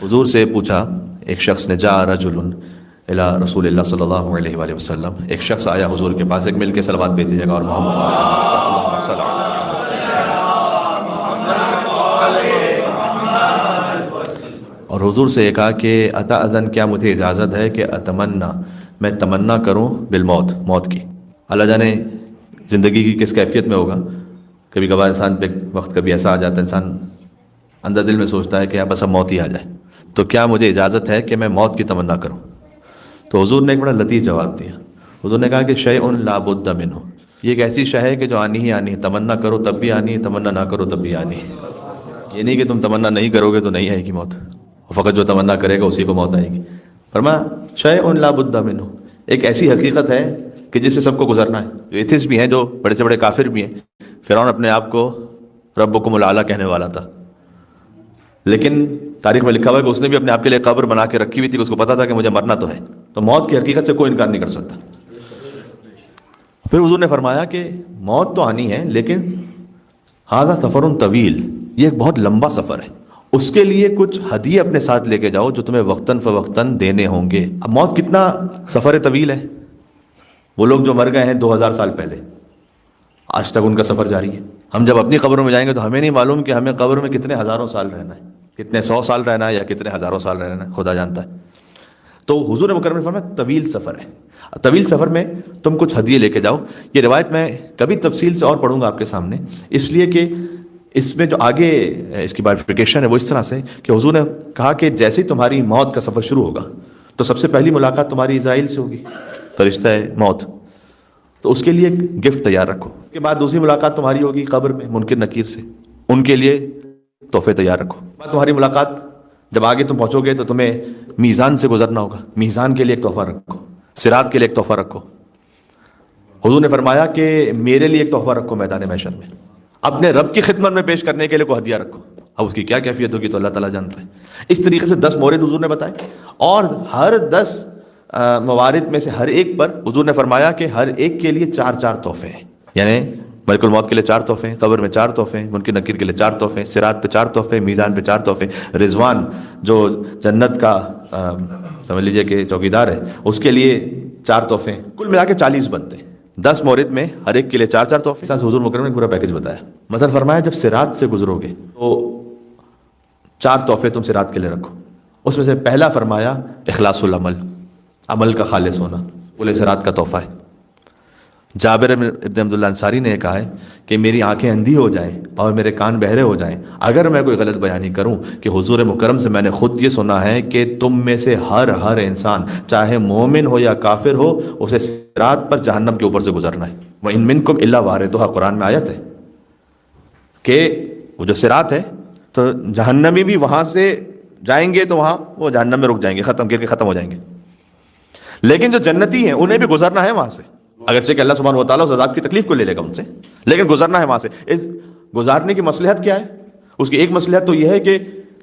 حضور سے پوچھا ایک شخص نے، جاء رجل الی رسول اللہ صلی اللہ علیہ وآلہ وسلم، ایک شخص آیا حضور کے پاس، ایک مل کے صلوات بھیج دیجیے گا اور محمد اللہم صلی اللہ اور حضور سے یہ کہا کہ اتأذن، کیا مجھے اجازت ہے کہ اتمنا، میں تمنا کروں بالموت، موت کی۔ اللہ جانے زندگی کی کس کیفیت میں ہوگا، کبھی کبھار انسان پہ وقت کبھی ایسا آ جاتا ہے انسان اندر دل میں سوچتا ہے کہ اب بس اب موت ہی آ جائے، تو کیا مجھے اجازت ہے کہ میں موت کی تمنا کروں؟ تو حضور نے ایک بڑا لطیف جواب دیا۔ حضور نے کہا کہ شیء لا بد منہ، یہ ایک ایسی شے ہے کہ جو آنی ہی آنی ہے، تمنا کرو تب بھی آنی ہے، تمنا نہ کرو تب بھی آنی ہے۔ یہ نہیں کہ تم تمنا نہیں کرو گے تو نہیں آئے گی موت، فقط جو تمنا کرے گا اسی کو موت آئے گی۔ فرمایا شیء لا بد منہ، ایک ایسی حقیقت ہے کہ جس سے سب کو گزرنا ہے۔ جو ایتھسٹ بھی ہیں، جو بڑے سے بڑے کافر بھی ہیں، فرعون اپنے آپ کو ربکم الاعلیٰ کہنے والا تھا، لیکن تاریخ میں لکھا ہوا ہے کہ اس نے بھی اپنے آپ کے لیے قبر بنا کے رکھی ہوئی تھی، کہ اس کو پتا تھا کہ مجھے مرنا تو ہے، تو موت کی حقیقت سے کوئی انکار نہیں کر سکتا۔ پھر حضور نے فرمایا کہ موت تو آنی ہے، لیکن ھذا سفر طویل، یہ ایک بہت لمبا سفر ہے، اس کے لیے کچھ ہدیے اپنے ساتھ لے کے جاؤ جو تمہیں وقتاً فوقتاً دینے ہوں گے۔ اب موت کتنا سفر طویل ہے، وہ لوگ جو مر گئے ہیں 2000 سال پہلے، آج تک ان کا سفر جاری ہے۔ ہم جب اپنی قبروں میں جائیں گے تو ہمیں نہیں معلوم کہ ہمیں قبر میں کتنے ہزاروں سال رہنا ہے، کتنے 100 سال رہنا ہے یا کتنے ہزاروں سال رہنا ہے، خدا جانتا ہے۔ تو حضور مکرم نے فرمایا طویل سفر ہے، طویل سفر میں تم کچھ ہدیے لے کے جاؤ۔ یہ روایت میں کبھی تفصیل سے اور پڑھوں گا آپ کے سامنے، اس لیے کہ اس میں جو آگے اس کی بائفرکیشن ہے وہ اس طرح سے کہ حضور نے کہا کہ جیسے ہی تمہاری موت کا سفر شروع ہوگا تو سب سے پہلی ملاقات تمہاری اسرائیل سے ہوگی، فرشتہ موت، تو اس کے لیے ایک گفٹ تیار رکھو۔ اس کے بعد دوسری ملاقات تمہاری ہوگی قبر میں منکر نکیر سے، ان کے لیے تحفے تیار رکھو۔ بعد تمہاری ملاقات جب آگے تم پہنچو گے تو تمہیں میزان سے گزرنا ہوگا، میزان کے لیے ایک تحفہ رکھو، صراط کے لیے ایک تحفہ رکھو۔ حضور نے فرمایا کہ میرے لیے ایک تحفہ رکھو میدان محشر میں، اپنے رب کی خدمت میں پیش کرنے کے لیے کوئی ہدیہ رکھو۔ اب اس کی کیا کیفیت ہوگی تو اللہ تعالیٰ جانتا ہے۔ اس طریقے سے 10 مورد حضور نے بتائے، اور ہر 10 موارد میں سے ہر ایک پر حضور نے فرمایا کہ ہر ایک کے لیے 4 تحفے ہیں، یعنی ملک الموت کے لیے 4 تحفے ہیں، قبر میں 4 تحفے ہیں، منکر نکیر کے لیے 4 تحفے، صراط پہ 4 تحفے، میزان پہ 4 تحفے، رضوان جو جنت کا سمجھ لیجئے کہ چوکیدار ہے اس کے لیے 4 تحفے، کل ملا کے 40 بنتے ہیں۔ 10 مورد میں ہر ایک کے لیے 4 تحفے۔ حضور مکرم نے پورا پیکج بتایا۔ مثلا فرمایا جب صراط سے گزرو گے تو 4 تحفے تم صراط کے لیے رکھو۔ اس میں سے پہلا فرمایا اخلاص العمل، عمل کا خالص ہونا، پورے صراط کا تحفہ ہے۔ جابر ابن عبداللہ انصاری نے کہا ہے کہ میری آنکھیں اندھی ہو جائیں اور میرے کان بہرے ہو جائیں اگر میں کوئی غلط بیانی کروں، کہ حضور مکرم سے میں نے خود یہ سنا ہے کہ تم میں سے ہر انسان چاہے مومن ہو یا کافر ہو اسے صراط پر جہنم کے اوپر سے گزرنا ہے۔ وَإِن مِّنكُمْ إِلَّا وَارِدُهَا، قرآن میں آیت ہے کہ وہ جو صراط ہے تو جہنمی بھی وہاں سے جائیں گے تو وہاں وہ جہنم میں رک جائیں گے، ختم ہو جائیں گے، لیکن جو جنتی ہیں انہیں بھی گزرنا ہے وہاں سے، اگرچہ کہ اللہ سبحانہ و تعالیٰ اس عذاب کی تکلیف کو لے لے گا ان سے، لیکن گزرنا ہے وہاں سے۔ اس گزارنے کی مصلحت کیا ہے؟ اس کی ایک مصلحت تو یہ ہے کہ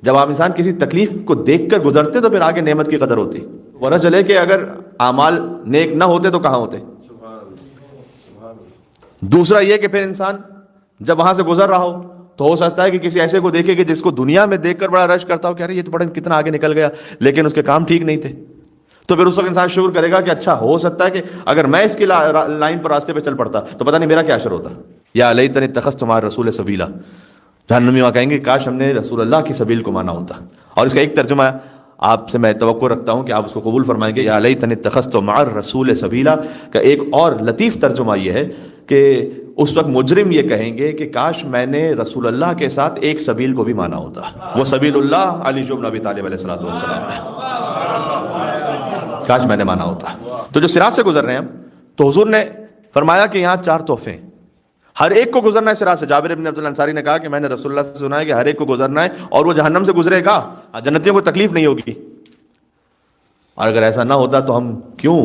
جب آپ انسان کسی تکلیف کو دیکھ کر گزرتے تو پھر آگے نعمت کی قدر ہوتی، ورنہ چلے کہ اگر اعمال نیک نہ ہوتے تو کہاں ہوتے۔ دوسرا یہ کہ پھر انسان جب وہاں سے گزر رہا ہو تو ہو سکتا ہے کہ کسی ایسے کو دیکھے کہ جس کو دنیا میں دیکھ کر بڑا رش کرتا ہو کہ ارے یہ تو بڑا کتنا آگے نکل گیا، لیکن اس کے کام ٹھیک نہیں تھے، تو پھر اس وقت انسان شعور کرے گا کہ اچھا ہو سکتا ہے کہ اگر میں اس کی لائن پر راستے پہ چل پڑتا تو پتہ نہیں میرا کیا اشر ہوتا۔ یا لیتنی اتخذت مع الرسول سبیلا، جہنمی وہاں کہیں گے کاش ہم نے رسول اللہ کی سبیل کو مانا ہوتا۔ اور اس کا ایک ترجمہ آپ سے میں توقع رکھتا ہوں کہ آپ اس کو قبول فرمائیں گے، یا لیتنی اتخذت مع الرسول سبیلا کا ایک اور لطیف ترجمہ یہ ہے کہ اس وقت مجرم یہ کہیں گے کہ کاش میں نے رسول اللہ کے ساتھ ایک سبیل کو بھی مانا ہوتا، وہ سبیل اللہ علی بن ابی طالب علیہ الصلوۃ والسلام ہے، کاش میں نے مانا ہوتا۔ تو جو صراط سے گزر رہے ہیں ہم، تو حضور نے فرمایا کہ یہاں 4 تحفے ہیں، ہر ایک کو گزرنا ہے صراط سے۔ جابر بن عبداللہ انصاری نے کہا کہ میں نے رسول اللہ سے سنا ہے کہ ہر ایک کو گزرنا ہے اور وہ جہنم سے گزرے گا، جنتیوں کو تکلیف نہیں ہوگی۔ اور اگر ایسا نہ ہوتا تو ہم کیوں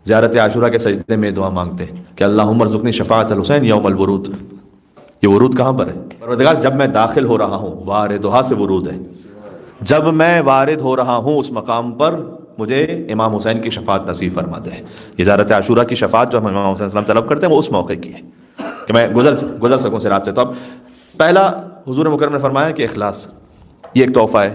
زیارت عاشورہ کے سجدے میں دعا مانگتے کہ اللہم ارزقنی شفاعت الحسین یوم الورود؟ یہ ورود کہاں پر ہے؟ پروردگار جب میں داخل ہو رہا ہوں، واردھا سے ورود ہے، جب میں وارد ہو رہا ہوں اس مقام پر مجھے امام حسین کی شفاعت نصیب فرما دے۔ یہ زیارت عاشورہ کی شفاعت جو ہم امام حسین السلام طلب کرتے ہیں وہ اس موقع کی ہے کہ میں گزر سکوں صراط سے۔ تو اب پہلا حضور مکرم نے فرمایا کہ اخلاص، یہ ایک تحفہ ہے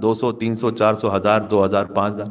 200 300 400 1000 2000 5000,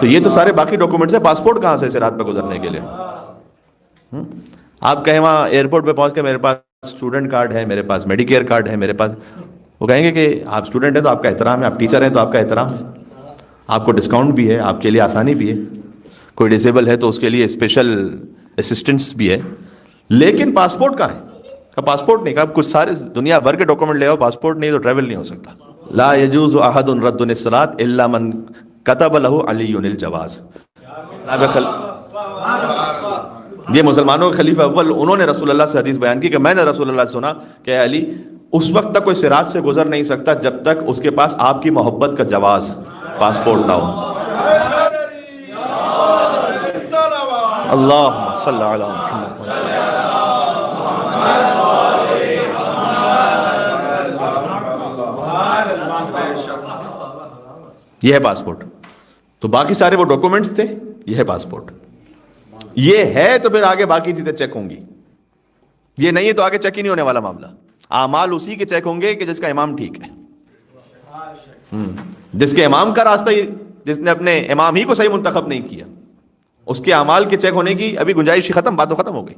تو یہ تو سارے باقی ڈاکومنٹس ہیں. پاسپورٹ کہاں سے صراط پہ گزرنے کے لیے؟ آپ کہیں وہاں ایئرپورٹ پہ پہنچ کے میرے پاس اسٹوڈنٹ کارڈ ہے, میرے پاس میڈیکیئر کارڈ ہے, میرے پاس, وہ کہیں گے کہ آپ اسٹوڈنٹ ہیں تو آپ کا احترام ہے, آپ ٹیچر ہیں تو آپ کا احترام ہے, آپ کو ڈسکاؤنٹ بھی ہے, آپ کے لیے آسانی بھی ہے, کوئی ڈسیبل ہے تو اس کے لیے اسپیشل اسسٹنس بھی ہے. لیکن پاسپورٹ کہاں ہے؟ پاسپورٹ نہیں. کہا کچھ سارے دنیا بھر کے ڈاکومنٹ لے آؤ, پاسپورٹ نہیں تو ٹریول نہیں ہو سکتا. لا يجوز احد رد الصلاۃ الا من كتب له علی الجواز. یہ مسلمانوں کے خلیفہ اول, انہوں نے رسول اللہ سے حدیث بیان کی کہ میں نے رسول اللہ سے سنا کہ علی اس وقت تک کوئی صراط سے گزر نہیں سکتا جب تک اس کے پاس آپ کی محبت کا جواز, پاسپورٹ نہ ہو. اللہم صلی علی محمد. یہ ہے پاسپورٹ. تو باقی سارے وہ ڈاکومنٹس تھے, یہ ہے پاسپورٹ. یہ ہے تو پھر آگے باقی چیزیں چیک ہوں گی, یہ نہیں ہے تو آگے چیک ہی نہیں ہونے والا معاملہ. اعمال اسی کے چیک ہوں گے کہ جس کا امام ٹھیک ہے. جس کے امام کا راستہ, جس نے اپنے امام ہی کو صحیح منتخب نہیں کیا, اس کے اعمال کے چیک ہونے کی ابھی گنجائش ہی ختم, بات تو ختم ہو گئی.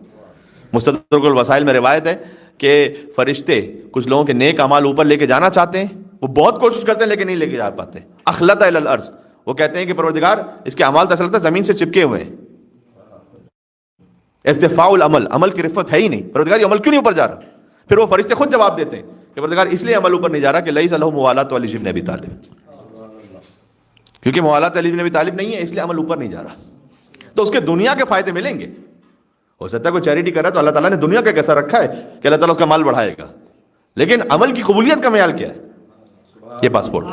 مستدرک الوسائل میں روایت ہے کہ فرشتے کچھ لوگوں کے نیک اعمال اوپر لے کے جانا چاہتے ہیں, وہ بہت کوشش کرتے ہیں لیکن نہیں لے کے جا پاتے. اخلط الی الارض, وہ کہتے ہیں کہ پروردگار اس کے اعمال تو اصل میں زمین سے چپکے ہوئے ہیں. ارتفاع العمل, عمل کی رفت ہے ہی نہیں, پروردگار یہ عمل کیوں نہیں اوپر جا رہا؟ پھر وہ فرشتے خود جواب دیتے ہیں کہ پروردگار اس لیے عمل اوپر نہیں جا رہا کہ لیس لہ موالات علی بن ابی طالب, کیونکہ موالات علی بن ابی طالب نہیں ہے اس لیے عمل اوپر نہیں جا رہا. تو اس کے دنیا کے فائدے ملیں گے. ہو سکتا ہے کوئی چیریٹی کر رہا ہے تو اللہ تعالیٰ نے دنیا کا کیسا رکھا ہے کہ اللہ تعالیٰ اس کا مال بڑھائے گا, لیکن عمل کی قبولیت کا معیار کیا ہے؟ یہ پاسپورٹ ہے.